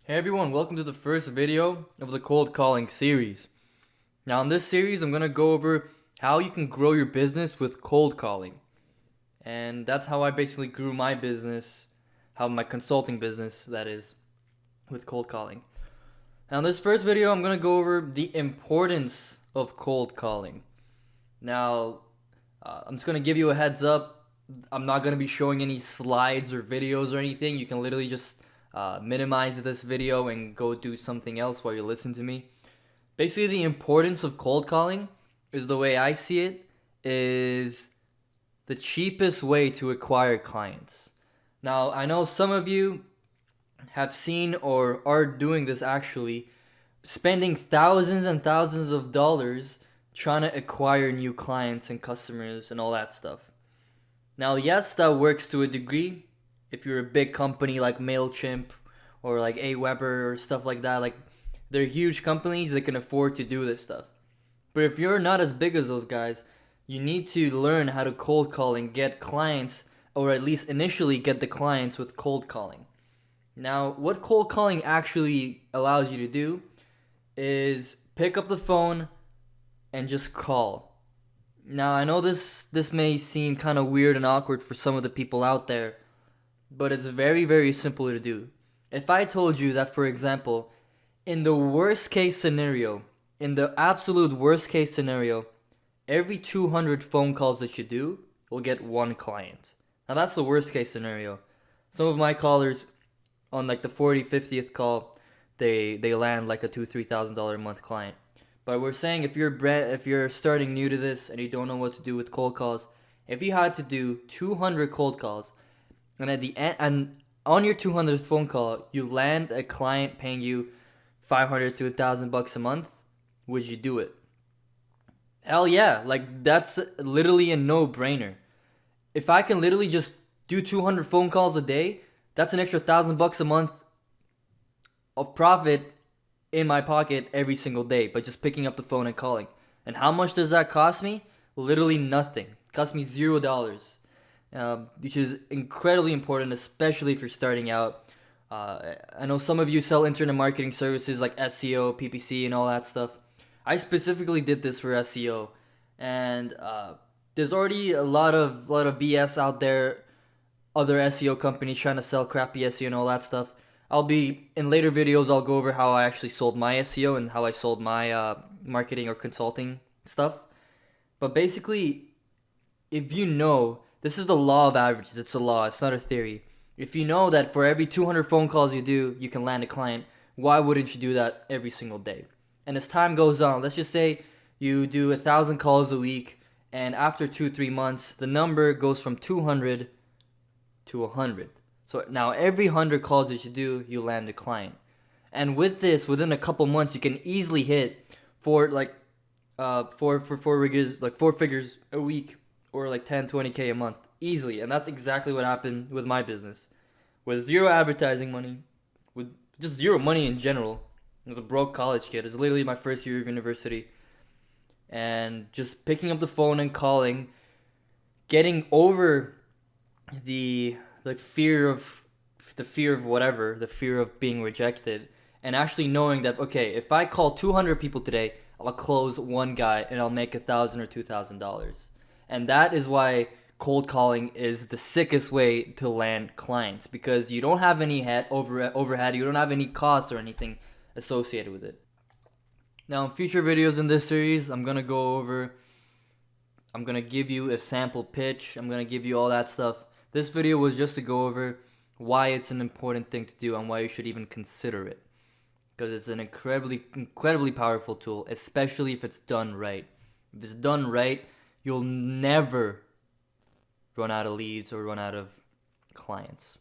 Hey everyone, welcome to the first video of the cold calling series. Now in this series, I'm going to go over how you can grow your business with cold calling. And that's how I basically grew my business, how my consulting business, that is, with cold calling. Now in this first video, I'm going to go over the importance of cold calling. Now, I'm just going to give you a heads up. I'm not going to be showing any slides or videos or anything. You can literally just minimize this video and go do something else while you listen to me. Basically, the importance of cold calling is, the way I see it, is the cheapest way to acquire clients. Now, I know some of you have seen or are doing this actually, spending thousands and thousands of dollars trying to acquire new clients and customers and all that stuff. Now, yes, that works to a degree. If you're a big company like MailChimp or like Aweber or stuff like that, like they're huge companies that can afford to do this stuff. But if you're not as big as those guys, you need to learn how to cold call and get clients, or at least initially get the clients with cold calling. Now, what cold calling actually allows you to do is pick up the phone and just call. Now, I know this may seem kind of weird and awkward for some of the people out there, but it's very, very simple to do. If I told you that, for example, in the worst case scenario, in the absolute worst case scenario, every 200 phone calls that you do will get one client. Now, that's the worst case scenario. Some of my callers on like the 40th, 50th call, they land like a $2,000-$3,000 a month client. But we're saying if you're starting new to this and you don't know what to do with cold calls, if you had to do 200 cold calls, and at the end, and on your 200th phone call, you land a client paying you 500 to $1,000 a month, would you do it? Hell yeah! Like, that's literally a no-brainer. If I can literally just do 200 phone calls a day, that's an extra $1,000 a month of profit in my pocket every single day by just picking up the phone and calling. And how much does that cost me? Literally nothing. It cost me $0, which is incredibly important, especially if you're starting out. I know some of you sell internet marketing services like SEO, PPC, and all that stuff. I specifically did this for SEO, and there's already a lot of BS out there. Other SEO companies trying to sell crappy SEO and all that stuff. In later videos, I'll go over how I actually sold my SEO and how I sold my marketing or consulting stuff. But basically, if you know, this is the law of averages. It's a law. It's not a theory. If you know that for every 200 phone calls you do, you can land a client, why wouldn't you do that every single day? And as time goes on, let's just say you do 1,000 calls a week, and after 2-3 months, the number goes from 200 to 100. So now every 100 calls that you do, you land a client. And with this, within a couple months, you can easily hit four figures, like 4 figures a week, or like 10-20K a month easily. And that's exactly what happened with my business. With zero advertising money, with just zero money in general. I was a broke college kid. It's literally my first year of university. And just picking up the phone and calling, getting over the fear of whatever, the fear of being rejected, and actually knowing that, okay, if I call 200 people today, I'll close one guy and I'll make $1,000 or $2,000. And that is why cold calling is the sickest way to land clients, because you don't have any overhead, you don't have any costs or anything associated with it. Now, in future videos in this series, I'm going to give you a sample pitch, I'm going to give you all that stuff. This video was just to go over why it's an important thing to do and why you should even consider it. Because it's an incredibly powerful tool, especially if it's done right. If it's done right, you'll never run out of leads or run out of clients.